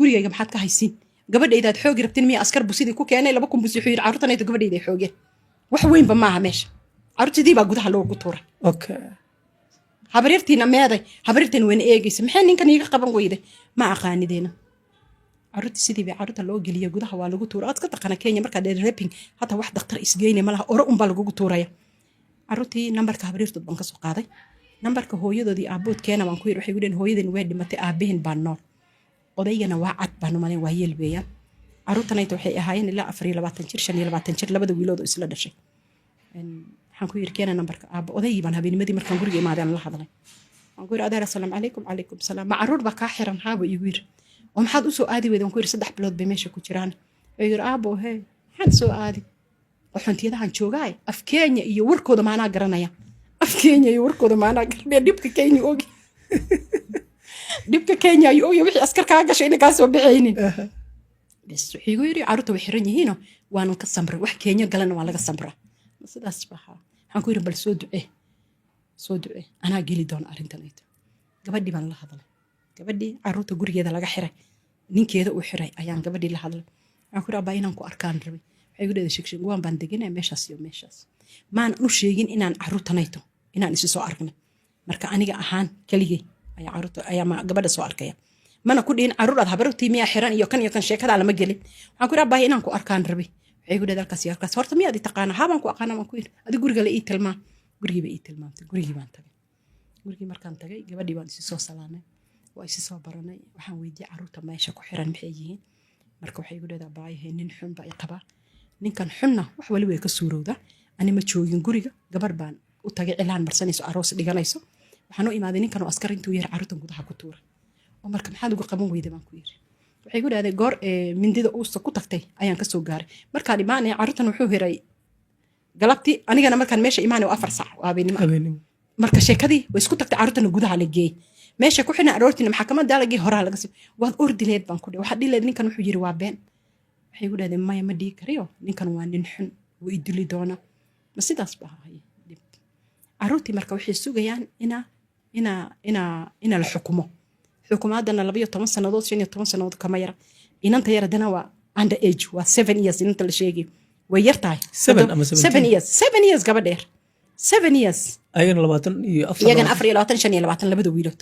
gurigayga maxaad ka haysiin gabadhaydaad xoog rabtiin miya askar busidii ku keenay 2 kun busi xuyir carruurtanayda gabadhayday xoogeen wax weynba maaha meesha carruurtidii baa gudaha loogu tuuray okay habaryartiina meeday habaryartiin weyn eegaysa maxay ninkan iiga qaban weyday ma aqaanideena carruurtii sidii bay carruurta loo geliyay gudaha waa lagu tuuray aad ka taqana Kenya marka dheer raping hata wax dhakhtar isgeeyay malaha oro un baa lagu tuuraya carruurtii nambarka habaryartood baan ka soo qaaday nambarka hooyadoodii aabood keena baan ku yiri waxay gudeen hooyadeen way dhimatay aabaheen baan nool odaygana waa cad baan umalay waa yeelbeeyaan carruurtanayda waxay ahaayeen ilaa 24 jir 25 jir labada wiilood oo isla dhashay waxaan ku yiri keena nambarka aabo odaygii baan habeenimadi markaan guriga imaadeen la hadlay waxaan ku yiri adeer assalaamu calaykum salaam ma carruur baa ka xiran haaba igu yiri oo maxaad u soo aadi weydaan ku yiri 3 bilood bay meesha ku jiraan ay yiri aabo hee maxaad soo aadi waxantiyadahan joogaay af Kenya iyo warkooda maana garanaya af Kenya iyo warkooda maana garanaya dibka Kenya oogi dibka Kenya iyo wixii askar ka gashay in ka soo bixaynin bas wuxuu yiri carruurta way xiran yihiin waan ka samray wax Kenya galana waa laga samraa sidaas baxa waxaan ku yiri bal soo ducee anaa geli doon arintanayda gabadhii baan la hadlay gabadhii carruurta gurigeeda laga xiray ninkeeda uu xiray ayaan gabadhii la hadlay waxaan ku rabaa inaan ku arkaan rabay waxay gudada sheegshay waan baan deganay meeshaas iyo meeshaas maan u sheegin inaan carruurtanayto inaan isu soo argnay marka aniga ahaan kaligay ayaa carruurta ayaa gabadha soo arkaya mana ku dhiin carruur aad habartii miya xiran iyo kan sheekada lama gelin waxaan ku rabaa inaan ku arkaan rabay waxay gudada halkaas horta miyaad taqaana habaan ku aqaana waan ku yiri adiga guriga la ii tilmaan gurigii bay ii tilmaantay gurigii baan tagay gurigii markaan tagay gabadhii baan isu soo salaanay waa isu soo baranay waxaan weydiiyay carruurta meesha ku xiran maxay yihiin marka waxay gudada baayahay nin xun baa i qaba ninkan xunna wax wali way ka suurowda ani ma joogin guriga gabar baan u tagay cilaan marsanayso aroos dhiganayso waxaan u imaaday ninkan oo askar intuu yar carruurtan gudaha ku tuuray oo marka maxaad uga qaban weyday baan ku yiri waxay ku dhaaday goor mindida uu ku tagtay ayaan ka soo gaaray markaan imaanay carruurtan wuxuu hiray galabtii anigana markaan meesha imaanay 4 saac habeenimo marka sheekadii way isku tagtay carruurtan gudaha la geeyay meesha ku xina aroortina maxkamadda dalagii hore laga soo waad ordileed baan ku dhahay waxa dhileed ninkan wuxuu yiri waa been waxay ku dhaadeen maya ma dhigi kariyo ninkan waa nin xun oo idili doona ma sidaas baa ahay carruurtii marka waxay sugayaan ina la xukumo xukuumadana 12 sanadood 15 sanadood kama yara inanta yaradana waa under age waa 7 years inta la sheegay way yartahay 7 years gabadheer 7 years ayagana 24 iyagana 24 labada wiilood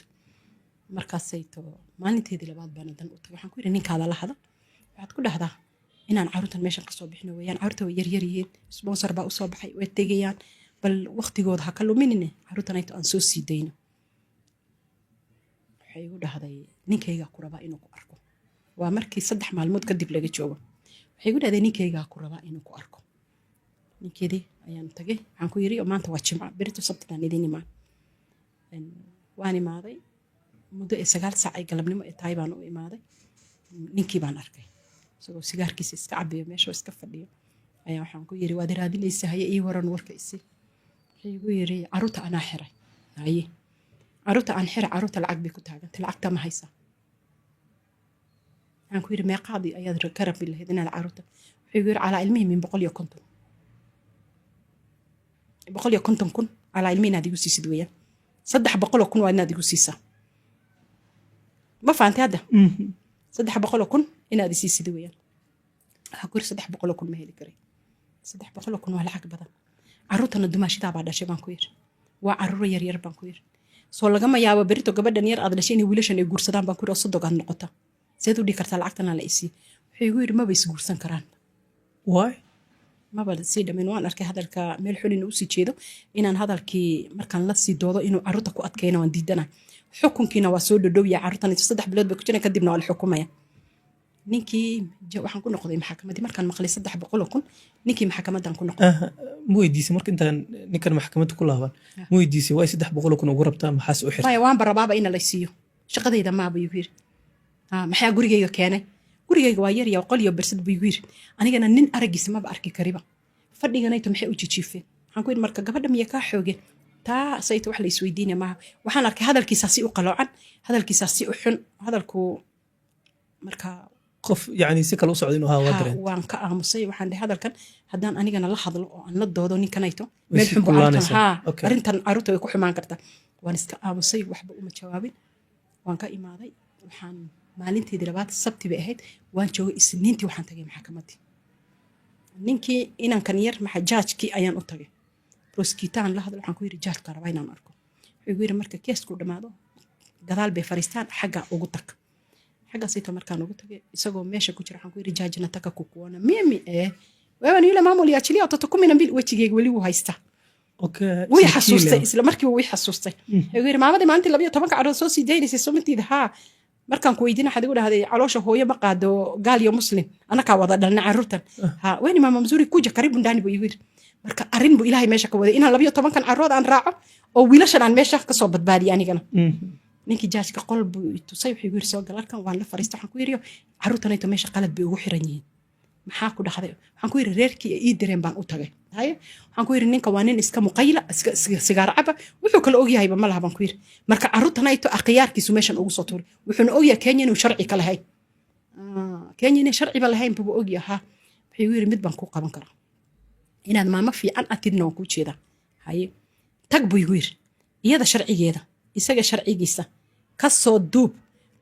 markaasay to maalinteedii labaad baan dan u tagay waxaan ku yiri ninkaada la hada waxaad ku dhahdaa inaan carruurtan meeshan ka soo bixino weeyaan carruurta way yar yihiin sponsor baa u soo baxay way tegayaan bal waqtigooda ha ka luminine carruurtan ay aan soo siidayno waxay u dhahday ninkayga ku rabaa inuu ku arko waa markii 3 maalmood kadib laga joogo waxay u dhahday ninkayga ku rabaa inuu ku arko ninkeedii ayaan tagay waxaan ku yiri maanta waa jimco berito sabtidaan idin imaan waan imaaday muddo 9 saac ay galabnimo ay tahay baan u imaaday ninkii baan arkay isagoo sigaarkiisa iska cabiyo meesha iska fadhiyo ayaa waxaan ku yiri waad raadinaysaa haye ii waran warka isi waxay igu yiri carruurta anaa xiray haye carruurta aan xiray carruurta lacag bay ku taagantay lacagta ma haysa waxaan ku yiri meeqaadi ayaad ka rabi lahayd inaad carruurta waxay igu yiri calaa ilmihi min 150 kun calaa ilmihi inaad igu siisid weeyaan 300 kun waa inaad igu siisaa ma fahanti hadda 300 kun inaad isiisid weeyaan waxa ku yiri 300 kun ma heli karay 300 kun waa lacag badan carruurtana dumaashida baa dhashay baan ku yiri waa carruur yar baan ku yiri soo lagama yaabo berito gabadhan yar aad dhashay in wiilashan ay guursadaan baan ku yiri sodog aad noqota seed u dhigi kartaa lacagtana la isii waxay igu yiri ma bay is guursan karaan why ma bal si dhamin waan arkay hadalka meel xulin uu sii jeedo inaan hadalkii markaan la sii doodo inuu carruurta ku adkeeyna waan diidana xukunkiina waa soo dhadhow ya carruurtan 3 bilood bay ku jireen kadibna waa la xukumaya ninkii waxaan ku noqday maxkamadii markaan maqlay 300 kun ninkii maxkamadan ku noqday ma weydiisay marka intaan ninkan maxkamadda ku laaban ma weydiisay way 300 kun ugu rabtaa maxaas u xirtay waan barabaaba in la siiyo shaqadayda ma buu yiri maxaa gurigayga keenay gurigayga waa yar qol iyo barsad buu yiri anigana nin aragiisa ma arki kariba fadhiganayto maxay u jijiifeen waxaan ku yiri marka gabadha miya ka xoogeen taa sayto wax la isweydiinay ma waxaan arkay hadalkiisa si u qaloocan hadalkiisa si u xun hadalku marka qof yani si kale u socdo inuu haa dareen waan ka aamusay waxaan dhahay hadalkan haddaan anigana la hadlo oo aan la doodo ninkanayto meel xun buu arkaa arintan carruurta way ku xumaan kartaa waan iska aamusay waxba uma jawaabin waan ka imaaday waxaan maalinteedii labaad sabti bay ahayd waan joogay isniintii waxaan tagay maxkamaddii ninkii inankan yar jaajkii ayaan u tagay prosecutaan la hadlo waxaan ku yidhi jaajka rabaa inaan arko wuxuu yidhi marka keesku dhammaado gadaal bay fariistaan xagga ugu tag xaggaasito markaan ugu tagay isagoo meesha ku jira waxaan ku yidhi jaaj nataka kukuona mimi wewe ni yule mama uliachilia watoto 12 wejigeyga weli wuu haystaa way xasuustay isla markii way xasuustay wuxuu yidhi maamadii maalintii 12 carood soo sii daynaysay soomatiida haa markaan ku weydiina waxaad igu dhahday caloosha hooyo ma qaado gaal iyo muslim anakaa wada dhalna carruurtan haa weyni maama mzuri kuja karibu ndani buu igu yidhi marka arrin buu ilaahay meesha ka waday inaan 12 carood aan raaco oo wiilashan aan meesha ka soo badbaadiyo anigana ninkii jaajka qol buu tusay wuxuu yiri soo galarkan waan la fariistay waxaan ku yiri carruurtanayto meesha qalad bay ugu xiran yihiin maxaa ku dhaxday waxaan ku yiri reerkii ii direen baan u tagay haye waxaan ku yiri ninka waa nin iska muqayla sigaar caba wuxuu kala og yahay ma laha baan ku yiri marka carruurtanayto akhyaarkiisu meeshan ugu soo tuuray wuxuuna og yahay Kenya inuu sharci ka lahayn Kenya inay sharci ba lahayn buu og yahay wuxuu yiri mid baan ku qaban karaa inaad maama fiican atidna ku jeeda haye tag buu yiri iyada sharcigeeda isaga sharcigiisa ka soo duub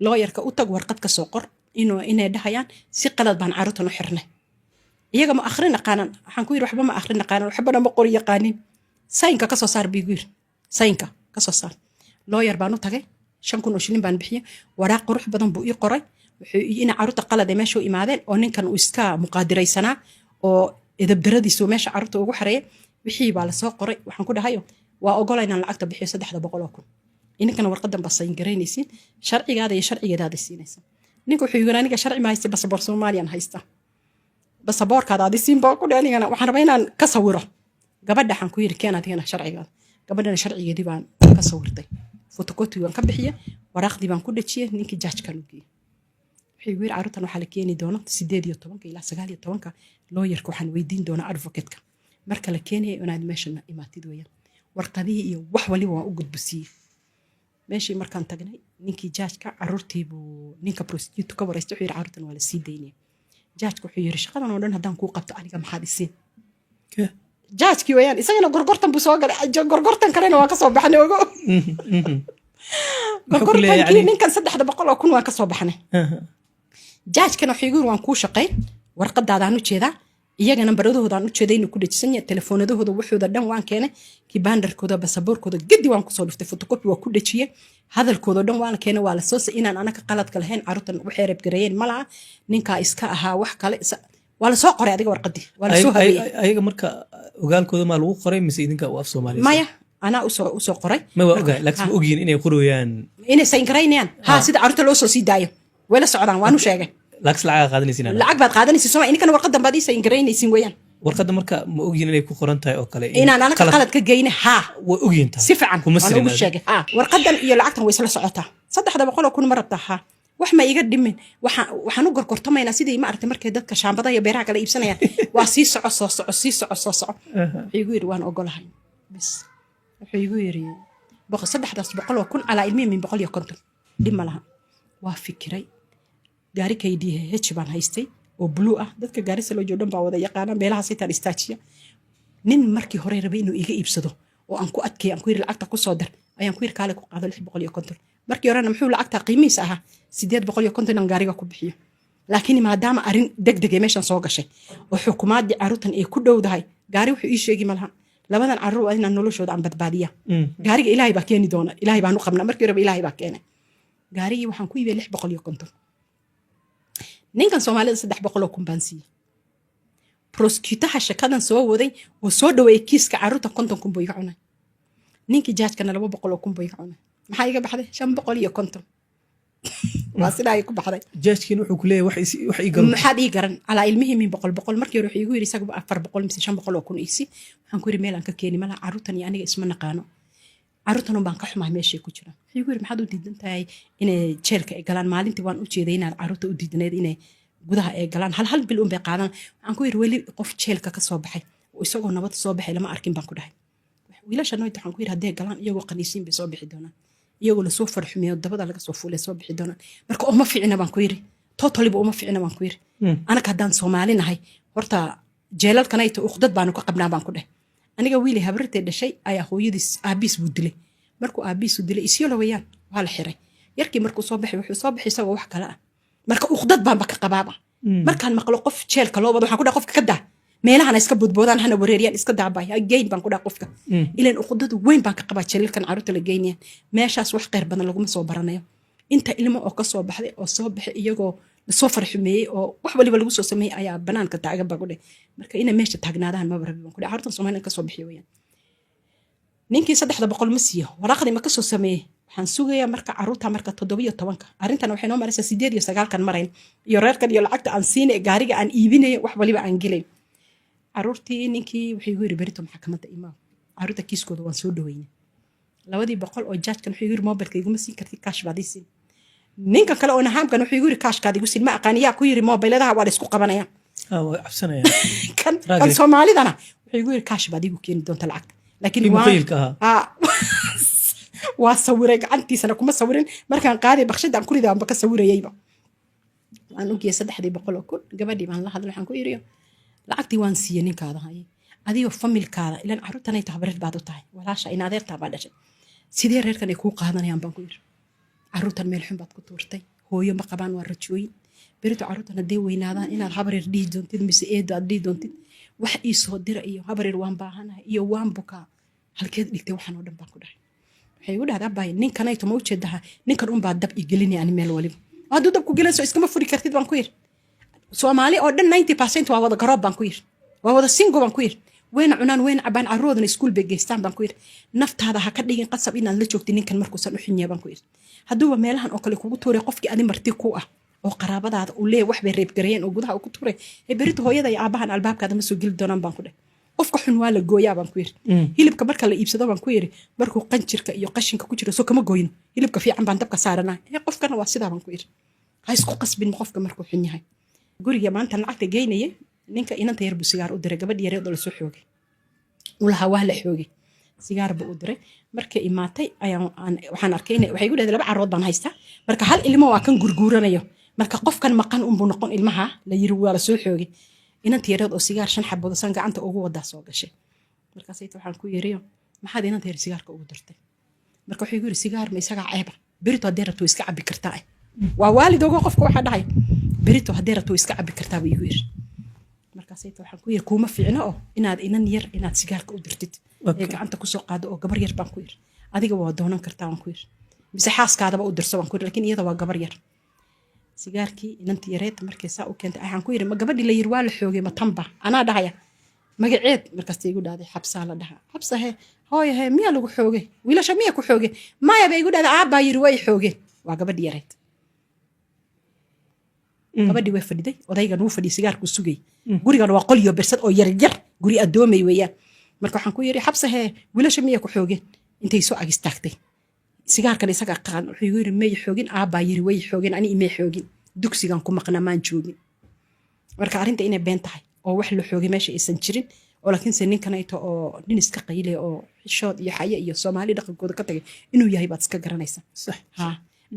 looyarka u tag warqad ka soo qor inay dhahayaan si qalad baan carruurtan u xirnay iyaga ma akhrin qaanan waxaan ku yiri waxba ma akhrin qaanan waxba ma qori yaqaanin saynka ka soo saar biigir saynka ka soo saar looyar baan u tagay 5,000 shilin baan bixiyay waraaq qurux badan buu ii qoray wuxuu ina carruurta qalad ay meesha u imaadeen oo ninkan uu iska muqaadiraysanaa oo edabdaradiisu meesha carruurta ugu xareeyay wixii baa la soo qoray waxaan ku dhahayo waa ogolaynaan lacagta bixiyo 300,000 inkana warqadan basayn garaynaysiin sharcigaada iyo sharcigeedaada siinaysa ninka wuxuu yiri aniga sharci ma haysto basaboor Soomaaliyan haysta basaboorkaada siin baa ku dhalingana waxaan rabaa inaan ka sawiro gabadha waxaan ku yiri keen adigana sharcigaada gabadhana sharcigeedii baan ka sawirtay photocopy waan ka bixiyay waraaqdii baan ku dhajiyay ninkii jaajkan u geeyay wuxuu yiri carruurtan waxa la keeni doona 18 ilaa 19 looyarka waxaan weydiin doona advocate-ka marka la keenayo inaad meesha imaatid weeyaan warqadihii iyo wax waliba waan u gudbisiyay meeshii markaan tagnay ninkii jaajka carruurtii buu ninka prosecutor ka wareystay wuxuu yiri carruurtan waa la sii daynay jaajka wuxuu yiri shaqadan oo dhan haddaan kuu qabto aniga maxaad isiin jaajkii weeyaan isagana gorgortan buu soo galay gorgortan kalena waa ka soo baxnay ogo gorgortankii ninkan 300,000 waa ka soo baxnay jaajkana wuxuu yiri waan kuu shaqay warqadaadaan u jeedaa iyaga nambaradooda aan u jeeday inuu ku dhajisan yahay telefoonadooda wuxuuda dhan waan keenay kibandarkooda basaboorkooda gadi waan ku soo dhuftay photocopy waa ku dhajiyay hadalkooda dhan waan keenay waa la soo inaan anaka qaladka lahayn carruurtan waxay reeb gareeyeen malaha ninka iska ahaa wax kale waa la soo qoray adiga warqadii waa la soo habeeyay ayaga marka ogaalkooda ma lagu qoray mise idinka u af Soomaali maya ana u soo qoray ma waa ogaay laakiin ma ogyiin inay qorayaan inay sayn gareynayaan ha sida carruurta loo soo sii daayo wala socdaan waanu sheegay lacag qaadanaysiin lacag baad qaadanaysiin soo inkana warqadan baad ii sayn gareynaysiin weeyaan warqada marka ma ogyiin inay ku qoran tahay oo kale inaan anaka qalad ka geeyna ha way ogyiin tahay si fiican waan ugu sheegay ha warqadan iyo lacagtan way isla socotaa 300,000 ma rabtaa ha wax ma iga dhimin waxaan u gorgortamaynaa sidii ma aragtay markay dadka shaambada iyo beeraha kala iibsanayaan waa sii soco wuxuu igu yiri waan ogolahay bas wuxuu igu yiri 300,000 ala ilmihi min 150 dhima laha waa fikiray gaari KDH baan haystay oo blue ah dadka gaari soo joodan baa wada yaqaana meelaha sitaan istaajiya nin markii hore rabay inuu iga iibsado oo aan ku adkay aan ku yiri lacagta ku soo dar ayaan ku yiri kaale ku qaado 650 markii horena muxuu lacagta qiimihiisa ahaa 850 aan gaariga ku bixiyo laakiin maadaama arin degdeg meeshan soo gashay oo xukuumadii carruurtan ay ku dhowdahay gaari wuxuu ii sheegi malaha labadan carruur waa inaan noloshooda aan badbaadiya gaariga ilaahay baa keeni doona ilaahay baan u qabnaa markii hore ilaahay baa keenay gaarigii waxaan ku iibiyay 650 ninkan Soomaalida 300,000 baan siiyay prosecutor shaqadan soo waday oo soo dhaweeyay kiiska carruurta 50,000 buu iga cunay ninkii jaajkana 200,000 buu iga cunay maxaa iga baxday 550 waa sidaa ay ku baxday jaajkiin wuxuu ku leeyahay wax ii garan maxaad ii garan ala ilmihi min 100 markii hore wuxuu igu yiri isagu 400 mise 500,000 iisi waxaan ku yiri meel aan ka keeni malaha carruurtan iyo aniga isma naqaano carruurtan baan ka xumaa meeshay ku jiraan wuxuu igu yiri maxaad u diidan tahay inay jeelka ay galaan maalintii waan u jeeday inaan carruurta u diidanayd inay gudaha ay galaan hal bil bay qaadan waxaan ku yiri wali qof jeelka ka soo baxay oo isagoo nabad soo baxay lama arkin baan ku dhahay wiilasha nooyta waxaan ku yiri haddii galaan iyagoo qaniisiin bay soo bixi doonaan iyagoo la soo farxumiyo dabada laga soo fuulay soo bixi doonaan marka uma fiicna baan ku yiri totally uma fiicna baan ku yiri anaka haddaan Soomaali nahay horta jeelalkanayta uqdad baanu ka qabnaa baan ku dhahay aniga wiili habartay dhashay ayaa hooyadiis aabiis buu dilay markuu aabiis dilay isiyoo la wayaan waa la xiray yarkii markuu soo baxay wuxuu soo baxay isagoo wax kale ah marka uqdad baan ba ka qabaaba markaan maqlo qof jeelka loo wado waxaan ku dhaha qofka ka daa meelahan iska budboodaan hana wareeriyaan iska daabay geyn baan ku dhaha qofka ilaan uqdad weyn baan ka qabaa jeelkan caruurta la geynayaan meeshaas wax qeyr badan laguma soo baranayo inta ilmo oo ka soo baxday oo soo baxay iyagoo lasoo farxumeeyey oo wax waliba lagu soo sameeyey ayaa banaanka taagan baa ku dheh marka inay meesha taagnaadaan ma barabi baan ku dheh caruurtan Soomaaliya ka soo bixiyo wayaan ninkii 300 ma siiyo waraaqdii ma ka soo sameeyey waxaan sugayaa marka caruurta marka 17 arrintan waxay noo maraysaa 8 iyo 9 kan marayn iyo reerkan iyo lacagta aan siinay gaariga aan iibinay wax waliba aan gelay caruurtii ninkii waxay igu yiri berito maxkamadda imaam caruurta kiiskooda waan soo dhaweynay 200 oo judge kan wuxuu igu yiri mobilka iguma siin kartid cash baadisin ninkan kale oo nahaamkan wuxuu igu yiri caashkaad igu siin ma aqaaniyaa ku yiri mobiladaha waa la isku qabanaya waa cabsanaya kan Soomaalidana wuxuu igu yiri cash baad igu keeni doonta lacagta laakiin waa sawiray gacantiisana kuma sawirin markaan qaaday baqshadaan ku ridaa ka sawirayayba waan u geeyay 300 oo kun gabadhii baan la hadlay waxaan ku yiri lacagtii waan siiyay ninkaada hayay adiga familkaada ilaan caruurtan ay tahay baad u tahay walaasha in adeerta baa dhashay sidee reerkan ay ku qaadanayaan baan ku yiri caruurtan meel xun baad ku tuurtay hooyo ma qabaan waa rajooyin berito caruurtan hadee weynaadaan inaad habareer dhii doontid mise eedo aad dhii doontid wax ii soo dira iyo habareer waan baahanahay iyo waan bukaa halkeed dhigtay waxaan oo dhan baan ku dhahay waxay u dhahdaa baay ninkan ay tuma u jeedaha ninkan baa dab i gelinay ani meel waliba hadduu dab ku gelinayso iskama furi kartid baan ku yiri Soomaali oo dhan 90% waa wada garoob baan ku yiri waa wada singo baan ku yiri wayna cunaan wayna cabaan caruurna iskuul bay geystaan baan ku yiri naftaada ha ka dhigin qasab inaad la joogtid ninkan markuusan u xinyaa baan ku yiri hadduu meelahan oo kale kugu tuuray qofkii adin marti ku ah oo qaraabadaada u leeyahay wax bay reeb gareeyeen oo gudaha ku tuuray ee berito hooyada iyo aabahan albaabkaada ma soo geli doonaan baan ku dhahay qofka xun waa la gooyaa baan ku yiri hilibka marka la iibsado baan ku yiri markuu qanjirka iyo qashinka ku jiro soo kama gooyno hilibka fiican baan dabka saaranaa qofkana waa sidaa baan ku yiri ha isku qasbin qofka markuu xun yahay guriga maanta lacagta geynayay ninka inanta yar buu sigaar u diray gabadh yar oo la soo xoogay ulaha waa la xoogay sigaar buu u diray markay imaatay waxaan arkay inay waxay igu dhahay 2 carood baan haystaa marka hal ilmo waa kan gurguuranayo marka qofkan maqan buu noqon ilmaha la yiri waa la soo xoogay inanta yar oo sigaar 5 xabbood san gacanta ugu wada soo gashay markaas ay waxaan ku yiri maxaad inanta yar sigaarka ugu dirtay marka waxay igu yiri sigaar ma isaga ceeba berito hadee rabto iska cabi kartaa waa waalid ogo qofka waxa dhahay berito hadee rabto iska cabi kartaa buu igu yiri markaas ay waxaan ku yiri kuma fiicna oo inaad inan yar inaad sigaarka u dirtid ee gacanta ku soo qaado oo gabar yar baan ku yiri adiga waa doonan kartaa waan ku yiri mise xaaskaadaba u dirso waan ku yiri laakiin iyada waa gabar yar sigaarkii inantii yareed markay saa u keentay waxaan ku yiri ma gabadhii la yiri waa la xoogay ma tamba anaa dhahaya magaceed markaas igu dhaaday xabsaa la dhaha xabsa he hooyo he miyaa lagu xoogay wiilasha miyaa ku xoogay maya bay igu dhaaday aabbaa yiri way xoogeen waa gabadhii yareed gabadhii way fadhiday odaygan wuu fadhiyay sigaarku sugay gurigan waa qol iyo bersad oo yar yar guri adoomay weeyaan marka waxaan ku yiri xabsa he wiilasha miyaa ku xoogeen intay soo agistaagtay sigaarkan isaga qaan wuxuu igu yiri may xoogin aabbaa yiri way xoogeen ani imay xoogin dugsigan ku maqnaa maan joogin marka arrinta inay been tahay oo wax la xoogay meesha aysan jirin oo laakiin se ninkan ay oo nin iska qaylay oo xishood iyo xaya iyo Soomaali dhaqankooda ka tagay inuu yahay baad iska garanaysaa sax ha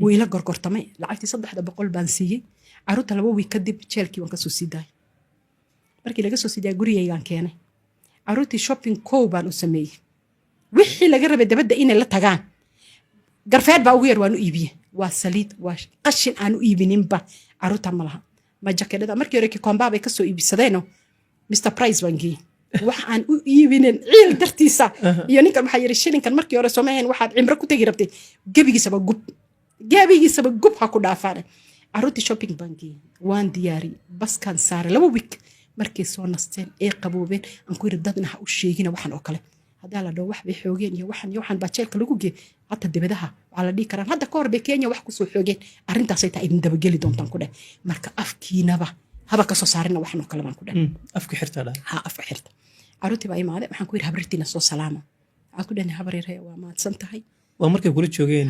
wiila gorgortamay lacagtii 300 baan siiyay caruurta 2 week kadib jeelkii waan ka soo siiday markii laga soo siiday gurigaygaan keenay caruurtii shopping baan u sameeyay wixii laga rabay dabadda inay la tagaan garfeed baa ugu yar waan u iibiyay waa saliid waa qashin aan u iibininba caruurta ma laha ma jakeedada markii hore Kikomba bay ka soo iibsadeen Mr Price bangi wax aan u iibinin ciil dartiisa iyo ninkan waxa yiri shilinkan markii hore Soomaaliya waxaad cimro ku tagi rabtay gabigiisaba gub ha ku dhaafaan caruurtii shopping bangi waan diyaari baskan saar 2 week markii soo nasteen ee qaboobeen aan ku yiri dadna ha u sheegina waxan oo kale hadaa la dhaw wax bay xoogeen iyo waxan baa jeelka lagu geey hata dibadaha waxa la dhigi karaan hadda ka hor bay Kenya wax ku soo xoogeen arrintaas ay tahay in daba gali doontaan ku dhahay marka afkiinaba haba ka soo saarina waxan oo kale baan ku dhahay afki xirta ha afka xirta caruurtii baa imaade waxaan ku yiri habriirtiina soo salaama waxaan ku dhahay habareerey waa maadsan tahay waa markay kula joogeen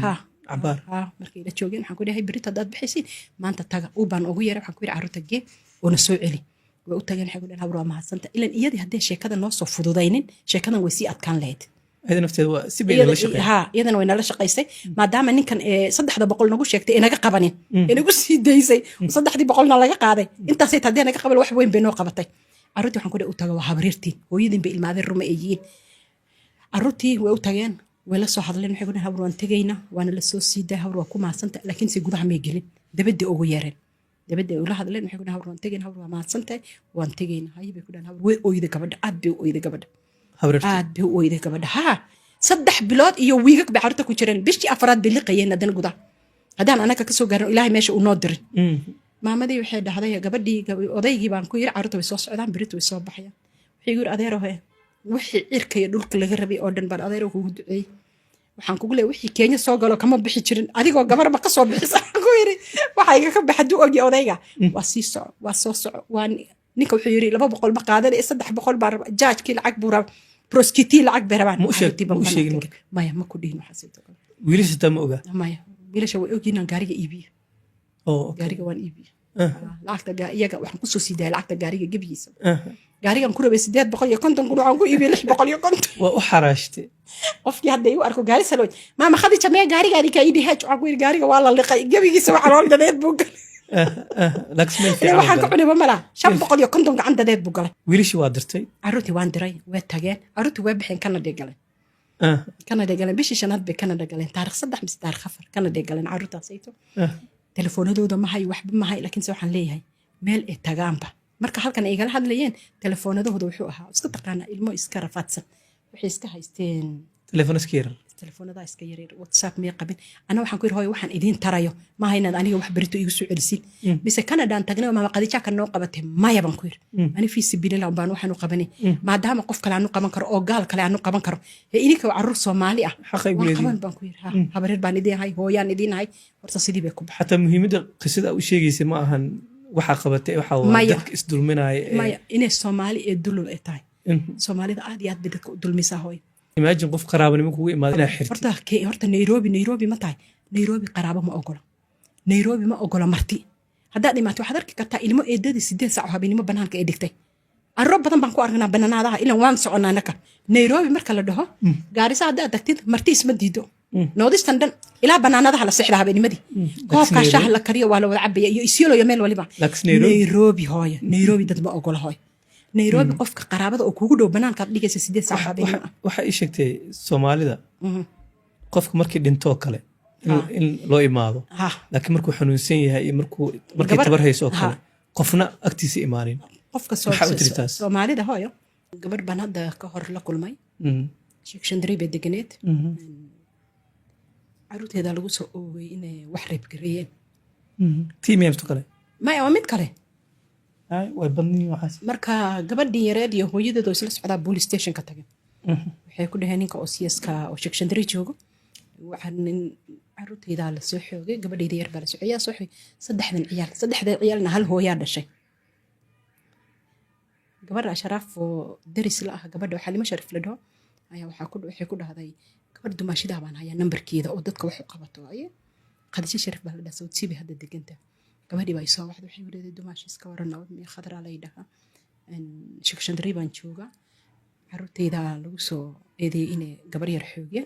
cabaar markay la joogeen waxaan ku dhahay berita dad bixisiin maanta taga u baan ugu yeeray waxaan ku yiri caruurta gee oo na soo celi way u tageen waxay ku dhahay habro mahadsanta ilaan iyadii hadee sheekada noo soo fududaynin sheekadan way sii adkaan lahayd ayada nafteed waa si bay la shaqeeyay ha iyadana way nala shaqeysay maadaama ninkan 300 nagu sheegtay inaga qabanin inagu sii daysay 300 na laga qaaday intaas ay taadeen naga qabal wax weyn bay noo qabatay caruurtii waxaan ku dhahay u taga waa habriirtii hooyadin bay ilmaadeen ruma ay yihiin caruurtii way u tageen way la soo hadleen waxay ku dhahay habro waan tagayna waana la soo siiday habro waa ku maadsanta laakiin si gudaha may gelin dabadii ugu yeereen dabadda ay ula hadleen waxay ku dhahan habar waan tegayna habar waa mahadsantahay waan tegayna haye bay ku dhahan habar way oyday gabadha aad bay u oyday gabadha habaryartii aad bay u oyday gabadha haa 3 bilood iyo wiigag bay carruurta ku jireen bishii afraad bay liqayeen haddana gudaha haddaan anaga ka soo gaarin ilaahay meesha uu noo dirin maamadii waxay dhahday gabadhii odaygii baan ku yiri carruurta way soo socdaan berito way soo baxayaan waxay yiri adeero he wixii cirka iyo dhulka laga rabay oo dhan baan adeero kugu duceeyey waxaan kugu leeyahay wixii Kenya soo galo kama bixi jirin adigoo gabar ma ka soo bixisa ku yiri waxa iga ka baxdu ogi odayga waa sii soco waa soo soco waa ninka wuxuu yiri 200 ma qaadan 300 baa jaajkii lacag buu raba proskiti lacag bay rabaan ma sheegin maya ma ku dhihin waxa sidoo kale wiilasha tama oga maya wiilasha way ogyihiin gaariga iibiyo gaariga waan iibiyo lacagta iyaga waxaan ku soo siiday lacagta gaariga gabigiisa gaarigan ku rabay 850 kun waxaan ku iibiyay 650 waa u xaraashtay qofkii hadda uu arko gaari salooj maama khadija mee gaarigaadi ka idhi haj waxaan ku yiri gaariga waa la liqay gabigiisa waxa loo dadeed buu galay laksmay fi waxaan ku cunay mala 550 gacan dadeed buu galay wiilashii waa dirtay carruurtii waan diray way tageen carruurtii way bixeen Canada galeen Canada galeen bishii shanaad bay Canada galeen taariikh 3 mise taariikh 4 Canada galeen carruurtaas ayto telefoonadooda ma hay waxba ma hay laakiin waxaan leeyahay meel ay tagaanba marka halkan ay igala hadlayeen telefoonadooda wuxuu ahaa iska taqaana ilmo iska rafaadsan waxay iska haysteen telefoonada iska yareer WhatsApp ma qabin ana waxaan ku yiri hooyo waxaan idin tarayo ma haynaad aniga wax barito igu soo celisin bise Canada aan tagnay maama qadija ka noo qabatay maya baan ku yiri ani fi sibilila baan waxaan u qabanay maadaama qof kale aanu qaban karo oo gaal kale aanu qaban karo ee ininka carruur Soomaali ah qaban baan ku yiri ha habareer baan idin hay hooyaan idin hay horta sidii bay ku baxay hatta muhiimada qisada u sheegaysay ma ahan waxa qabatay waxa waa dadka isdulminaya maya inay Soomaali ee dulul ay tahay Soomaalida aad iyo aad bay dadka u dulmisaa hooyo imagine qof qaraabanimo kugu imaadina xirtay horta Nairobi ma tahay Nairobi qaraabo ma ogola Nairobi ma ogola marti hadda dhimaato waxaad arki kartaa ilmo eedadii 8 saac habeenimo banaanka ay dhigtay arro badan baan ku aragnaa banaanaadaha ilaa waan soconaa naka Nairobi marka la dhaho gaarisa hadda tagtid marti isma diido noodistan dhan ilaa banaanaadaha la sixda habeenimadi koobka shaah la kariyo waa la wada cabaya iyo isyolo iyo meel waliba Nairobi dad ma ogola hooyo Nairobi qofka qaraabada oo kugu dhow banaanka dhigaysa 8 saac habeenimo waxa ay sheegtay Soomaalida qofka markii dhinto kale in loo imaado laakiin markuu xanuunsan yahay iyo markii tabar hayso kale qofna agtiisa imaanin qofka Soomaalida hooyo gabar baan hadda ka hor la kulmay Shikhandri bay deganeed carruurteeda lagu soo oogay inay wax reeb gareeyeen tiimiyamtu kale ma waa mid kale way badniin waxaas marka gabadhii yareed iyo hooyadeedu isla socdaa police station ka tageen waxay ku dhaheen ninka OCS-ka oo Shikhandri joogo waxaan carruurteeda la soo xoogay gabadheeda yar baa la socaya soo xoogay saddexdan ciyaalna hal hooyaa dhashay gabadha Ashraaf oo daris la ah gabadha Xalimo Sharif la dhaho ayaa waxay ku dhahday gabadh dumaashida baan hayaa nambarkeeda oo dadka wax u qabato ay Khadija Sharif baa la dhahay Saudi bay hadda deganta gabadhii baa soo waxday waxay wadaday dumaashi iska waran nabad miya khadra la yidhaha Shikhandri baan jooga carruurteeda lagu soo eedeeyay inay gabar yar xoogeen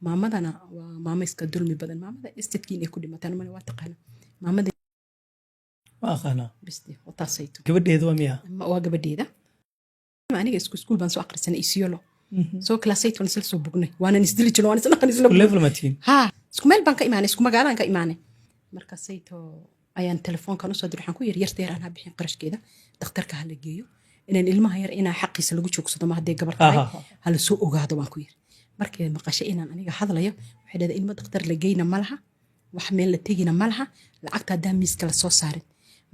maamadana waa maama iska dulmi badan maamada istadkiin ay ku dhimataan mana waa taqaan maamada waa aqaana bisti wataasayto gabadheeda waa miya waa gabadheeda aniga iskuul baan soo akhrisanay isyolo soo classate waan soo bugnay waana isdili jiro waan isna qaniisla level matiin ha isku meel baan ka imaanay isku magaalaan ka imaanay marka sayto ayaan telefoonkan u soo diray waxaan ku yiri yarteer aan bixin qarashkeeda dhakhtarka hala geeyo inaan ilmaha yar inaa xaqiisa lagu joogsado ma hadee gabar tahay hala soo ogaado waan ku yiri markii maqashay inaan aniga hadlayo waxay dhahday ilmo dhakhtar la geeyna malaha wax meel la tegina malaha lacagta hadaa miiska la soo saarin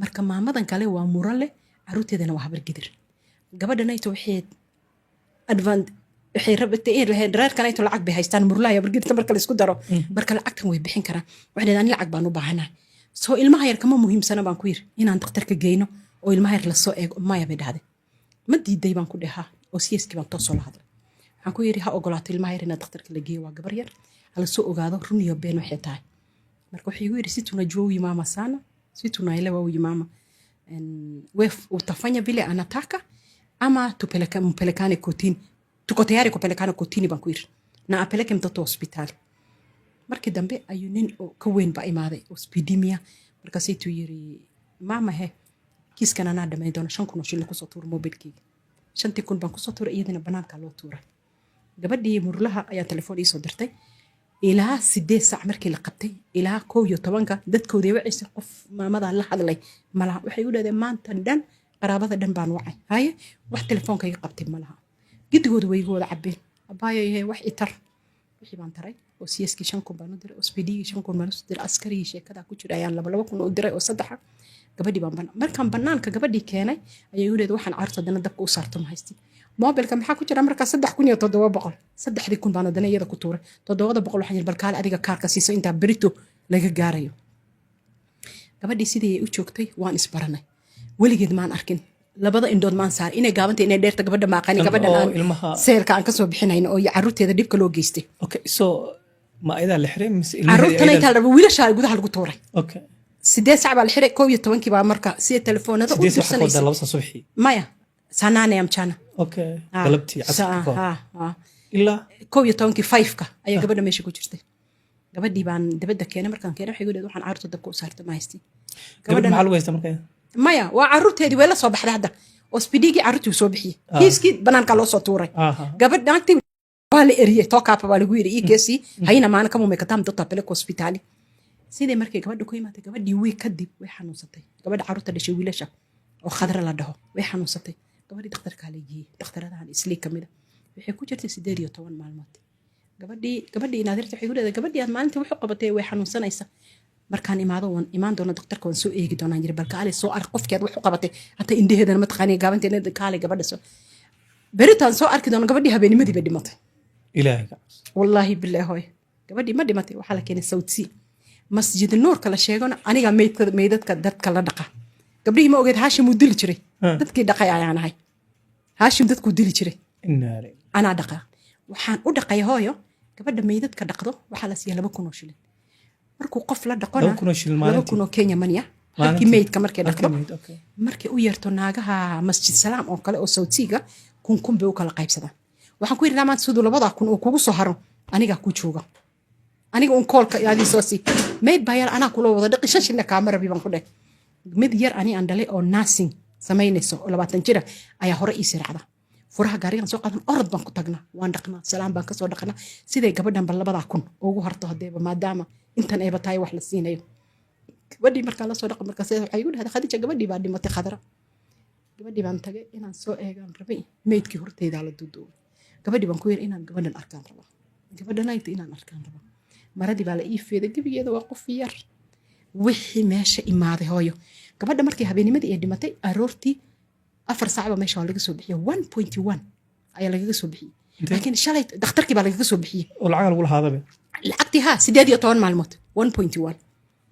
marka maamadan kale waa murale carruurteedana waa habar gidir gabadhanayto waxay rabtay reerkan ayto lacag bay haystaan murlaaya bargidka marka la isku daro marka lacagtan way bixin karaan waxay dhahday lacag baan u baahanahay soo ilmaha yar kama muhiimsana baan ku yiri inaan dhakhtarka geeyno oo ilmaha yar la soo eego maya bay dhahday ma diiday baan ku dhahaa oo siyaski baan toosoo la hadlay waxaan ku yiri ha ogolaato ilmaha yar inaan dhakhtarka la geeyo waa gabar yar hala soo ogaado run iyo been waxay tahay marka waxay igu yiri si tunajua mama sana si tunaelewa huyu mama utafanya vile anataka ama mpelekane kotini tuko tayari kupelekana kotini baan ku yiri na apeleke mtoto hospitali markii dambe ayuu nin ka weyn ba imaaday hospidemia markaasay tuu yiri mama he kiiskana anaa dhamay doona 5,000 shilin kusoo tuur mobilkeyga 5,000 baan kusoo tuuray iyadana banaanka loo tuuray gabadhii murlaha ayaa telefoon ii soo dirtay ilaa 8 saac markii la qabtay ilaa 11 dadkoodii wacaysa qof maamada la hadlay malaha waxay u dhahdeen maanta dhan qaraabada dhan baan wacay haye wax telefoonka iga qabtay malaha gidigooda way igu wada cabeen abaayo wax itar wixii baan taray oo siiskii 5 kun baan u diray oo speedigi 5 kun baan u diray askarigii sheekada ku jira ayaan 2 kun u diray oo saddexa gabadhii baan markaan banaanka gabadhii keenay ayay u leedahay waxaan carto dana dabka u saarto ma haystin mobilka maxaa ku jira markaa 3700 3 kun baan dana iyada ku tuuray 700 waxaan yiri balkaal adiga kaarka siiso inta berito laga gaarayo gabadhii sidii u joogtay waan isbaranay weligeed maan arkin labada indood maan saar inay gaabanta inay dheerta gabadha ma aqaan gabadha seelka aan ka soo bixinayno oo caruurteeda dibka loo geystay okay so ma ayda la xiray mis caruurtana inta la wiilasha gudaha lagu tuuray okay 8 saac baa la xiray 11 baa marka si telefoonada u dirsanaysa maya sanaane amchana okay galabtii casarka illa 5 ayaa gabadha meesha ku jirtay gabadhii baan dabada keenay markaan keenay waxay yidhi waxaan caruurta dabka u saartay ma haystin gabadha maxaa lagu haystaa markaa maya waa caruurteedii way la soo baxday hadda oo speedigi caruurtii soo bixiyay kiiskii banaanka loo soo tuuray gabadha naagtii waa la eriyay tookaapa waa lagu yiri igeesi hayna maana kama meekatam dadta pele hospitali sidii markay gabadha ku imaatay gabadhii way kadib way xanuunsatay gabadha caruurta dhashay wiilasha oo khadra la dhaho way xanuunsatay gabadhii dhakhtarka la geeyay dhakhtaradahan isli kamida waxay ku jirtay 18 maalmood gabadhii inaadirta waxay ku leedahay gabadhii aad maalintii wuxuu qabatay way xanuunsanaysaa markaan imaan doono dhakhtarka waan soo eegi doonaan jiri balka ali soo ark qofkeed wuxuu qabatay hata indhaheedana ma taqaaniin gaabanteeda kaale gabadha soo beritaan soo arki doono gabadhii habeenimadiiba dhimatay ilaahay wallaahi billahi hooy gabadhii ma dhimatay waxaa la keenay sawdsi masjid nuurka la sheegona aniga meydadka dadka la dhaqa gabdhihii ma ogeed haashim uu dili jiray dadkii dhaqay ayaan ahay haashim dadkuu dili jiray anaa dhaqa waxaan u dhaqay hooyo gabadha meydadka dhaqdo waxaa la siiya 2 kun oo shilin markuu qof la dhaqona 2 kun oo Kenya mania halkii meydka markay dhaqdo markay u yeerto naagaha masjid salaam oo kale oo sawtiga kun bay u kala qaybsadaan waxaan ku yiri laamaan sidoo 2 kun oo kugu soo haro aniga ku jooga aniga un koolka yaadi soo si meyd bayar ana kula wada dhaqisha shilna kaamara biban ku dheh mid yar ani aan dhalay oo nursing samaynayso oo 20 jira ayaa hore ii siracda furaha gaarigan soo qaadan orod baan ku tagnaa waan dhaqnaa salaam baan ka soo dhaqnaa siday gabadhan bal 2 kun ugu harto hadeeba maadaama intan ay bataay wax la siinayo gabadhii markaa la soo dhaqo markaa waxay igu dhahday Khadija gabadhii baa dhimatay khadra gabadhii baan tagay inaan soo eegaan rabay meydkii horteeda la duuduubay gabadhii baan ku yiri inaan gabadhan arkaan rabo gabadhan ay inaan arkaan rabo maradii baa la ii feeday gabigeeda waa qof yar wixii meesha imaaday hooyo gabadha markii habeennimadii ay dhimatay aroortii 4 saac ba meesha laga soo bixiyay 1.1 ayaa laga soo bixiyay laakiin shalay dhakhtarkii baa laga soo bixiyay oo lacag lagu lahaadaba lacagtii ha 18 maalmood 1.1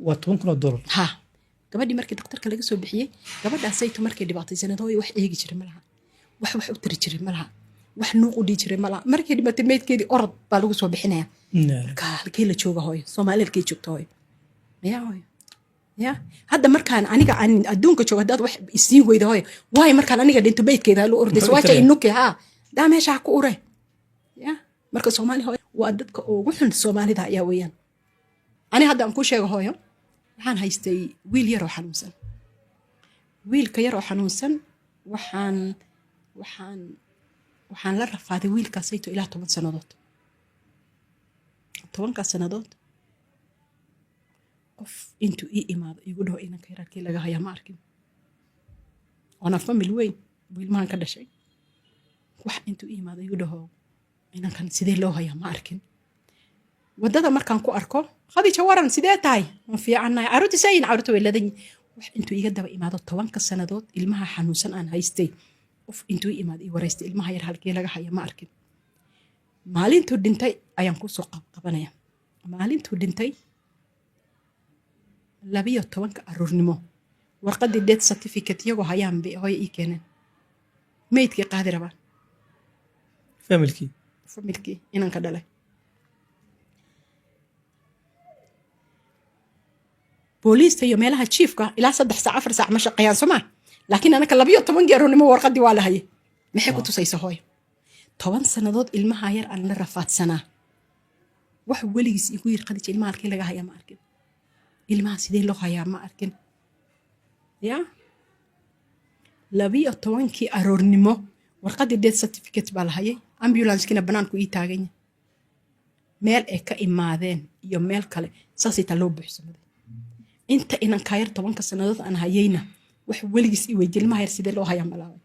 waa $10,000 ha gabadhii markii dhakhtarka laga soo bixiyay gabadhaas ay markii dhibaataysanad hooyo wax eegi jiray malaha wax u tiri jiray malaha wax nuuq u dhii jiray malaha markii dhimatay meydkeedii orod baa lagu soo bixinaya halkii la jooga hooyo Soomaaliyeedkii joogto hooyo hooyo ya hadda markaan aniga aan adduunka joogo dad wax isii weydo hooyo waay markaan aniga dhinto beedkeeda loo orday waacha inuke ha daa meesha ku uray ya marka Soomaali hooyo waa dadka ugu xun Soomaalida ayaa weeyaan ani hadda aan ku sheego hooyo waxaan haystay wiil yar oo xanuunsan wiilka yar oo xanuunsan waxaan la rafaaday wiilkaas ayto ilaa 10 sanadood 10 sanadood qof intuu ii imaado igu dhaho inanka yarkii laga haya ma arkin ona family weyn wiilmaan ka dhashay wax intuu ii imaado igu dhaho inankan sidee loo haya ma arkin wadada markaan ku arko Khadija waran sidee tahay ma fiicanahay caruurti sayin caruurta weeladan wax intuu iga daba imaado 10 sanadood ilmaha xanuunsan aan haystay qof intuu ii imaado ii wareystay ilmaha yar halkii laga haya ma arkin maalintuu dhintay ayaan ku soo qabanaya maalintuu dhintay 12 aroornimo warqadii death certificate iyago hayaan bay hooyo ii keeneen meydkii qaadi rabaan familkii inaan ka dhalay booliiska iyo meelaha chiefka ilaa 3 saac 4 saac ma shaqeeyaan Soomaa laakiin anaka 12 aroornimo warqadii waa la hayay maxay ku tusaysaa hooyo 10 sanadood ilmaha yar aan la rafaadsanaa wax waligiis igu yiri Khadija ilmaha halkii laga haya ma arkin ilmaha sidee loo hayaa ma arkin ya 12 aroornimo warqadii death certificate baa la hayay ambulance kina banaanku ii taaganya meel ay ka imaadeen iyo meel kale saasay taa loo buuxsamaday inta inan kaayar 10 sanadood aan hayayna wax weligiis i weydiin ma hayr sidee loo hayaa malaaway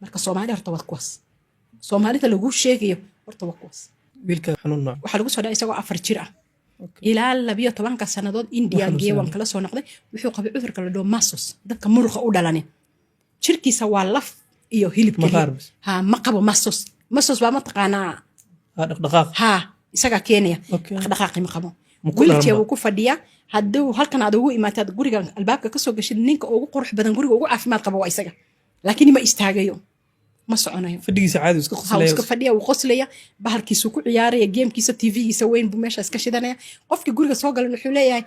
marka Soomaali horta wad kuwas Soomaalida lagu sheegayo horta waa kuwas wiilka xanuun nooc waxa lagu soo dhaay isagoo 4 jir ah ilaa 12 sanadood India geewan kala soo noqday wuxuu qabay cudurka la dhoo masos dadka muruqa u dhalanay jirkiisa waa laf iyo hilib kaliya ha ma qabo masos baa ma taqaanaa dhaqdhaqaaq ha isaga Kenya dhaqdhaqaaqi ma qabo wiilkii uu ku fadhiya hadduu halkan aad ugu imaatay guriga albaabka ka soo gashay ninka ugu qurux badan guriga ugu caafimaad qabo waa isaga laakiin ma istaagayo ma soconayo fadhigiisa caadi iska qoslaya iska fadhiya uu qoslaya bahalkiisu ku ciyaaraya gamekiisa TV-giisa weyn buu meesha iska shidanaya qofkii guriga soo galay wuxuu leeyahay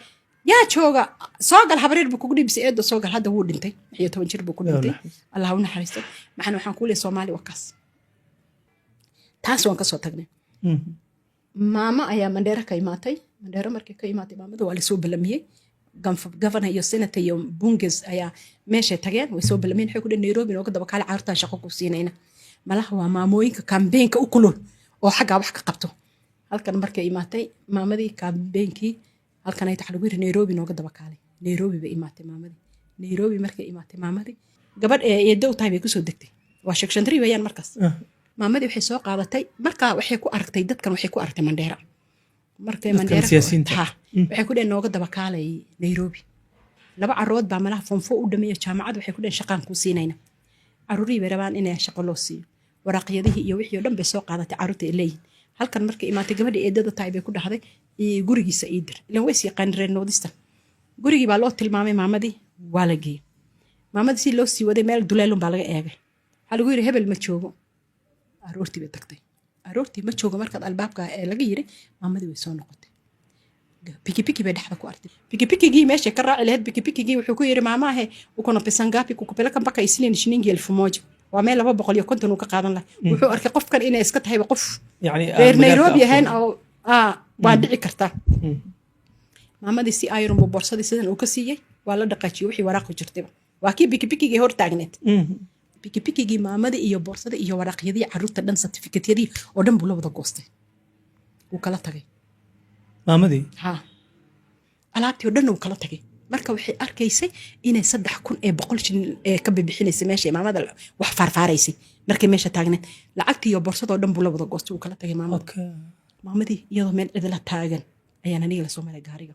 yaa jooga soo gal habareer buu kugu dhibisay eedo soo gal hadda wuu dhintay 10 jir buu ku dhintay Allah u naxariisto maxaan waxaan ku leeyahay Soomaali wakaas taas waan ka soo tagnay maama ayaa Mandera ka imaatay Mandera markii ka imaatay maamada waa la soo balamiyay governor iyo senator iyo bunges ayaa meesha tageen way soo balameen waxay ku dhigeen Nairobi oo daba kale caartaan shaqo ku siinayna malaha waa maamooyinka campaignka u kulul oo xagga wax ka qabto halkan markii imaatay maamadii campaignki halkan ay taxal weyn Nairobi nooga daba kale Nairobi bay imaatay maamadii Nairobi markii imaatay maamadii gabadh ee dow tahay bay ku soo degtay waa Shakeshandri wayaan markaas maamadii waxay soo qaadatay marka waxay ku aragtay dadkan waxay ku aragtay Mandera markay Mandera waxay ku dheen nooga daba kaalay Nairobi laba carood baa malaha fonfo u dhameeyo jaamacad waxay ku dheen shaqaan ku siinayna caruurii bay rabaan inay shaqo loo siiyo waraqyadihii iyo wixii oo dhan bay soo qaadatay caruurta ilay halkan markay imaatay gabadha eedada tahay bay ku dhaxday gurigiisa iidir ilan way sii qanreen noodista gurigii baa loo tilmaamay maamadii waa la geeyay maamadii si loo sii waday meel duleelun baa laga eegay waxa lagu yiri hebel ma joogo aroortii bay tagtay aroortii ma joogo markaad albaabka ee laga yiri maamadii way soo noqotay pikipiki bay dhaxda ku artay pikipikigii meesha ka raaci lahayd pikipikigii wuxuu ku yiri maamaahe uko na pesa ngapi kukupeleka mpaka isniin shilingi 1000 waa meel 250 uu ka qaadan lahaa wuxuu arkay qofkan inay iska tahay qof yani reer Nairobi ahaan oo waa dhici kartaa maamadii si ayron buu borsadii sidan uu ka siiyay waa la dhaqaajiyay wixii waraaq ku jirtay waa kii pikipikigii hor taagneed pikipikigii maamadii iyo borsadii iyo waraaqyadii caruurta dhan certificate-yadii oo dhan buu la wada goostay uu kala tagay maamadii ha alaabtii oo dhan uu kala tagay marka waxay arkaysay inay 3,000 ee 100 shilin ee ka bixinaysay meesha maamada wax farfaaraysay markay meesha taagneed lacagtii iyo borsadoo dhan buu la wada goostay uu kala tagay maamada maamadii iyadoo meel cidla taagan ayaan aniga la soo maray gaariga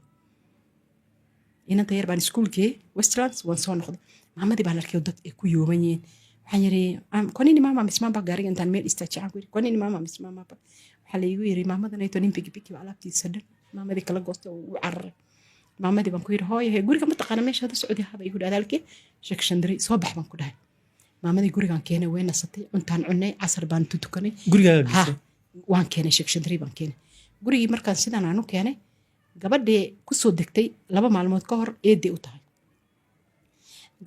inanta yar baan iskuulkii Westlands waan soo noqday maamadii baan arkay dad ay ku yooban yihiin waxaan yiri konini mama mismamba gaariga intaan meel istaajaan ku yiri konini mama mismamba waxa la igu yiri maamadan ay tonin pikipiki alaabtiisa dhan maamadii kala goostay oo carray maamadii baan ku yiri hooyo guriga ma taqaan meesha hada Saudi haba igu dadaalkii Shakeshandri soo bax baan ku dhahay maamadii gurigan keenay way nasatay intaan cunay casar baan tutukanay guriga waan keenay Shakeshandri baan keenay gurigii markaan sidaan aanu keenay gabadhii ku soo degtay 2 maalmood ka hor eeday u tahay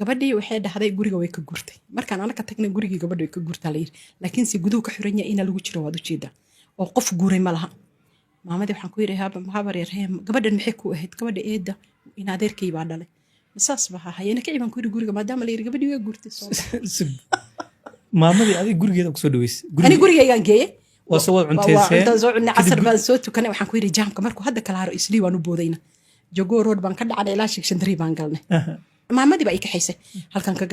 gabadhii waxay dhahday guriga way ka gurtay markaan ana ka tagnay gurigii gabadhii way ka gurtaa la yiri laakiin si guduhu ka xiran yahay in lagu jiro waad u jeedaa oo qof guuray ma laha maamadii waxaan ku yiri habar yar gabadhan maxay ku ahayd gabadha eeda in adeerkay baa dhalay misaas baa hayana ka iban ku yiri guriga maadaama la yiri gabadhii way gurtay maamadii adiga gurigeeda ku soo dhaweysay ani gurigaygaan geeyay waa soo cunteysay inta soo cunay casar baan soo tukanay waxaan ku yiri jaamka markuu hadda kala haro islii waan u boodayna jogo road baan ka dhacday ilaa Shakeshandri baan galnay maamadii baa i kaxaysay halkan ka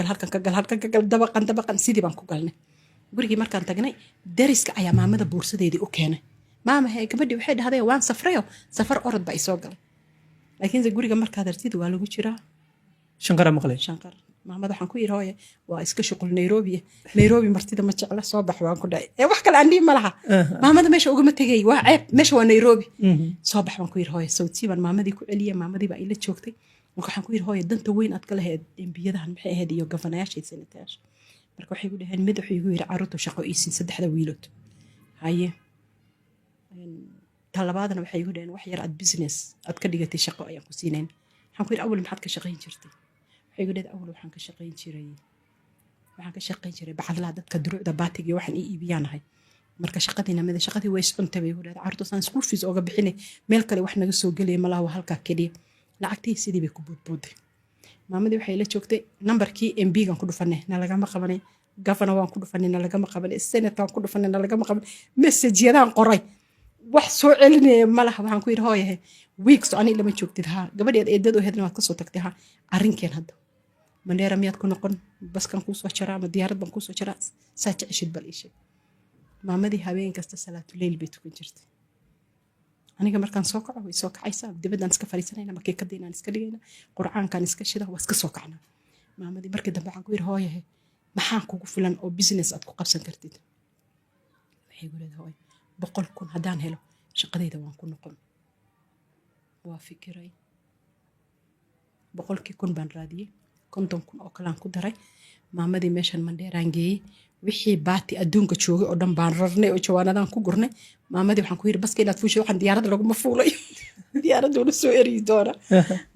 gal dabaqan sidii baan ku galnay gurigii markaan tagnay dariska ayaa maamada buursadeedii u keenay maama hay gabadhii waxay dhahday waan safrayo safar orod baa isoo galay laakiin guriga markaad artid waa lagu jiraa shanqara maqlay shanqar maamada waxaan ku yiri hooyo waa iska shuqul Nairobi martida ma jecla soo bax waan ku dhaay wax kale aan ma laha maamada meesha uga ma tagay waa ceeb meesha waa Nairobi soo bax waan ku yiri hooyo sawti baan maamadii ku celiyay maamadii baa ila joogtay waxaan ku yiri hooyo danta weyn aad ka lahayd embiyadahan maxay ahayd iyo gafanayaasha senatayaasha marka waxay ku dhaheen mid wuxuu igu yiri caruurta shaqo iisin 3 wiilood haye talabaadana waxay igu dhaheen wax yar ad business aad ka dhigatay shaqo ayaan ku siinayn waxaan ku yiri awal maxaad ka shaqayn jirtay waxay igu dhaheen awal waxaan ka shaqayn jiray bacadlaha dadka duruucda baatiga waxaan iibiyanahay marka shaqadii way iscuntay bay igu dhaheen caruurta san school fees ooga bixinay meel kale wax naga soo galay malaha waa halka kaliya lacagtii sidii bay ku boodbooday maamadii waxay la joogtay numberkii MB-gan ku dhufanay na laga ma qabanay governor waan ku dhufanay na laga ma qabanay senator waan ku dhufanay na laga ma qabanay message-yadaan qoray wax soo celinaya malaha waxaan ku yidhi hooyahe weeks ani lama joogtid haa gabadheed eedad oo hedna waad ka soo tagtay haa arrinkeen hadda mandheera miyaad ku noqon baskan kuu soo jaraa ama diyaarad baan kuu soo jaraa saa jeceshid bal ii sheeg maamadii habeen kasta salaatuleyl bay tukan jirtay aniga markaan soo kaco way soo kacaysaa dibadaan iska fariisanayna makiikada inaan iska dhigayna qur'aankaan iska shida waa iska soo kacnaa maamadii markii dambe waxaan ku yidhi hooyahe maxaa kugu filan oo business aad ku qabsan kartid waxay ku leedahay hooyo 100,000 haddaan helo shaqadayda waan ku noqon waa fikiray 100,000 baan raadiyey 50,000 oo kalaan ku daray maamadii meeshan mandheeraan geeyey wixii baati adduunka joogay oo dhan baan rarnay oo jawaanadaan ku gurnay maamadii waxaan ku yidhi baska inaad fuushay waxaan diyaaradda laguma fuulay diyaaradda ula soo eriyi doona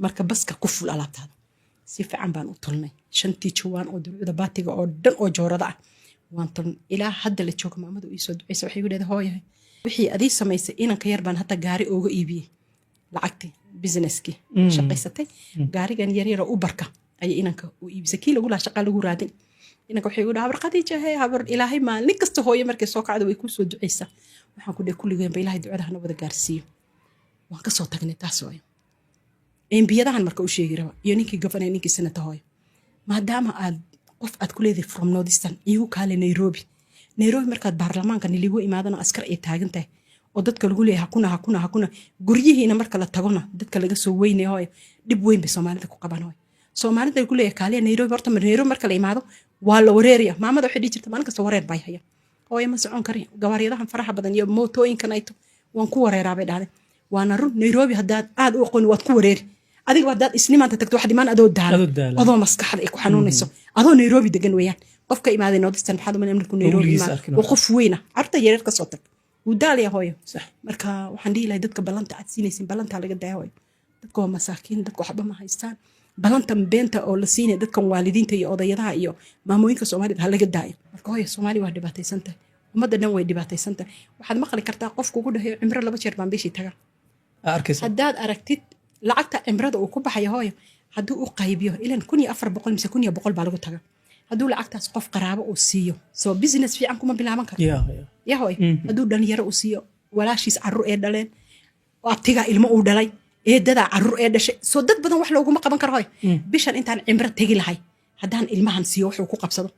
marka baska ku ful alaabtaada si fiican baan u tolnay 5 jawaan oo dulucda baatiga oo dhan oo joorada ah waan tolnay ilaa hadda la joogo maamadu ii soo duceysay waxay ku leedahay hooyahay wixii adii samaysay inanka yar baan hata gaari ooga iibiyey lacagtii businesskii shaqaysatay gaarigan yaryara u barka ayay inanka u iibisay kii lagu lahaa shaqaa lagu raadin inanka waxay ugu dhaha habar khadiija hee habar ilaahay maalin kasta hooyo markay soo kacdo way kuu soo duceysaa waxaan ku dhahay kulligeenba ilaahay ducada hana wada gaarsiiyo waan ka soo tagnay taas hooyo embiyadahan marka u sheegi raba iyo ninkii gofane ninkii sanata hooyo maadaama aad qof aad ku leedahay from northeastern iigu kaale nairobi markaad baarlamaanka niligu imaadana askar ay taagan tahay oo dadka lagu leeyahay hakuna guryihiina marka la tagona dadka laga soo weynay hooyo dhib weyn bay soomaalida ku qaban hooyo soomaalida lagu leeyahay kaaliya nairobi horta nairobi marka la imaado waa la wareeriya maamada waxay dhihi jirta maalin kasta wareer bay haya hooyo ma socon karin gawaariyadahan faraha badan iyo mootooyinkan ayto waan ku wareeraa bay dhahday waana run nairobi haddaad aad u aqooni waad ku wareeri adiga haddaad isnimaanta tagto wax dhimaan adoo daala adoo maskaxda ay ku xanuunayso adoo nairobi degan weeyaan qofka imaaday northeastern maxaad umayn markuu nairobi imaado waa qof weyna carruurta yaryar ka soo tag wuu daalaya hooyo marka waxaan dhihi lahay dadka ballanta aad siinaysin ballantaa laga daya hooyo dadka waa masaakiin dadka waxba ma haystaan ballantan beenta oo la siinaya dadkan waalidiinta iyo odayadaha iyo maamooyinka soomaalida ha laga daayo marka hooyo soomaali waa dhibaataysan tahay ummadda dhan way dhibaataysan tahay waxaad maqli kartaa qofku ugu dhahayo cimro 2 jeer baan bishii tagaa haddaad aragtid lacagta cimrada uu ku baxayo hooyo hadduu u qaybiyo ilan 1,400 mise 1,100 baa lagu taga hadduu lacagtaas qof qaraabo uu siiyo soo business fiican kuma bilaaban karo ya hooyo hadduu dhalinyaro uu siiyo walaashiis carruur ee dhaleen abtigaa ilmo uu dhalay eedadaa carruur ee dhashay soo dad badan wax looguma qaban karo hooyo bishan intaan cimro tegi lahay haddaan ilmahan siiyo wuxuu ku qabsado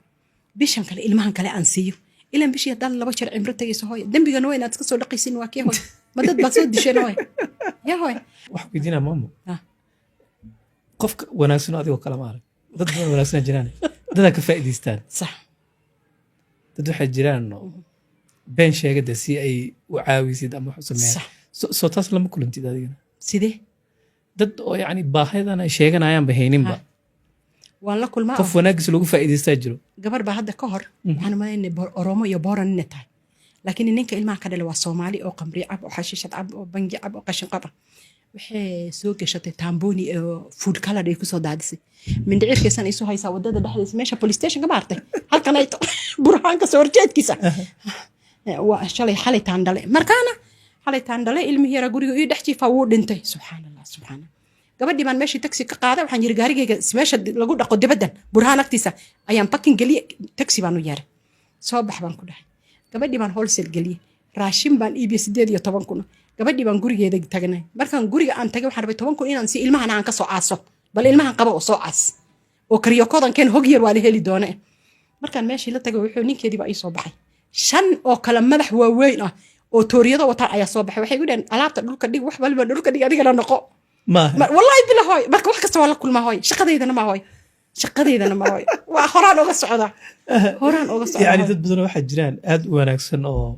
bishan kale ilmahan kale aan siiyo ilan bishii haddaan 2 jeer cimro tegayso hooyo dembigana waa inaad iska soo dhaqaysin waa kee hooyo ma dad baad soo disheen hooyo ya hooyo wax weydiinaa maamo qofka wanaagsan adigoo kale ma arag dad badan wanaagsan jiraan dadaa ka faa'iidaystaan sax dad waxay jiraan been sheegada si ay u caawisid ama wax u sameeyaan soo taas lama kulantid adigana sidee dad oo yacni baahidan ay sheeganayaanba hayninba waan la kulmaa qof wanaaggiisa lagu faa'iidaystaa jiro gabar baa hadda ka hor waxaan umaleynay oromo iyo booran inay tahay laakiin ninka ilmaha ka dhalay waa soomaali oo qamri cab oo xashiishad cab oo bangi cab oo qashin qaba waxay soo gashatay taamboni oo food color ay ku soo daadisay mindhicirkiisan isu haysaa wadada dhexdiisa meesha police station ka maartay halkan ay burhaanka soo horjeedkiisa waa shalay xalay taandhale markaana xalay taandhale ilmihii yara guriga ii dhex jiifaa wuu dhintay subxaanallah gabadhii baan meeshii taxi ka qaaday waxaan yiri gaarigayga meesha lagu dhaqo dibaddan burhaan agtiisa ayaan parking geliyey taxi baan u yeeray soo bax baan ku dhahay gabadhii baan wholesale geliyey raashin baan iibiyey 18,000 gabadhii baan gurigeeda tagnay markaan guriga aan tagay waxaan rabay 10,000 inaan si ilmahan aan ka soo aaso bal ilmahan qabo oo soo aas oo kariyokoodan keen hog yar waa la heli doonaa markaan meeshii la tagay wuxuu ninkeedii baa ii soo baxay 5 oo kala madax waaweyn ah oo tooriyada wata ayaa soo baxay waxay u dhaheen alaabta dhulka dhig wax walba dhulka dhig adiga la noqo wallahi billahi hooy marka wax kasta waa la kulmaa hooy shaqadeydana ma hooy waa horaan uga socda yani dad badan waxaa jiraan aad u wanaagsan oo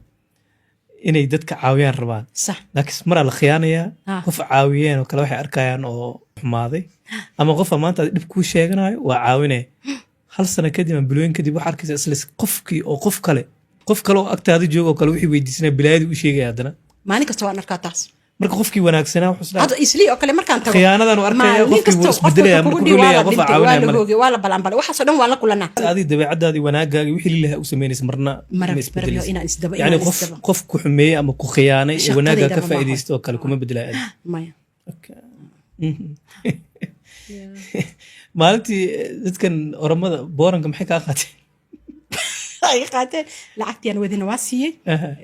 inay dadka caawiyaan rabaan laakiin maraa la khiyaanayaa qof caawiyeen oo kale waxay arkayaan oo xumaaday ama qofa maanta dhib kuu sheeganayo waa caawinaya 1 sano kadib ama bilooyin kadib wax arkaysa isla qofkii oo qof kale oo agtaada jooga oo kale wixii weydiisanaya bilaayadii u sheegaya haddana maalin kasta waan arkaa taas marka qofkii wanaagsanaa wuxuu hadda isli oo kale markaan tago khiyaanadan uu arkaya qofkii wuu isbedelaya markuu leeyahay qof caawinaya waa la balanbal waxaas oo dhan waa la kulanaa adii dabeecadaadii wanaagaaga wixii lillaah u sameynaysa marna isbedelaysa inaan isdaba yani qof ku xumeeyay ama ku khiyaanay oo wanaaga ka faa'iideysto oo kale kuma bedelaya maya maalintii dadkan oromada booranka maxay kaa qaateen ay qaateen lacagtii aan wadina waa siiyey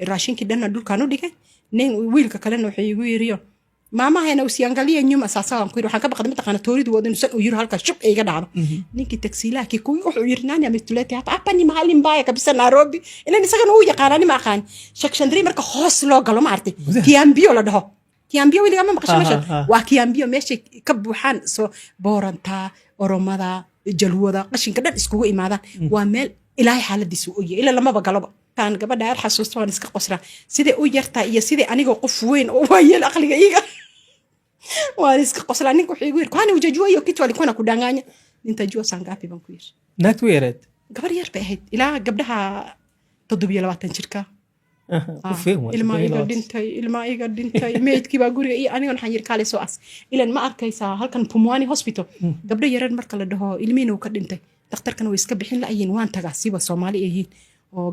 raashinkii dhanna dhulkaan u dhigay nin wiilka kalena wuxuu igu yiriyo maamahayna usiangalia nyuma sasa waan ku yiri waxaan ka baqday mataqaana tooridu wadin san u yiri halka shub iga dhacdo ninkii taksiilaha kii kuwi wuxuu yiri nani amituleti hapa ni mahali mbaya kabisa Nairobi ila isaga uu yaqaanani ma aqaan Shakeshandri marka hoos loo galo ma artay Kiambio la dhaho Kiambio wiliga ma maqashay meesha waa Kiambio meesha ka buuxaan soo booranta oromada jalwada qashinka dhan iskugu imaadaan waa meel ilaahay xaaladiisu u yahay ila lama bagaloba taan gabadha yar xasuusto waan iska qosraa sidee u yartaa iyo sidee aniga qof weyn oo waayeel aqliga iga waan iska qosraa ninka wuxuu igu yiri kwani ujajua hiyo kitu alikuwa kudanganya nitajua saa ngapi baan ku yiri naagtu yareed gabar yar bay ahayd ilaa gabdhaha 27 jirka ilma iga dhintay meedkii baa guriga iyo aniga waxaan yiri kale soo as ilan ma arkaysaa halkan Pumwani Hospital gabdho yaran marka la dhaho ilmiina uu ka dhintay dhakhtarkana way iska bixin la ayeen waan tagaa siba Soomaali yihiin oo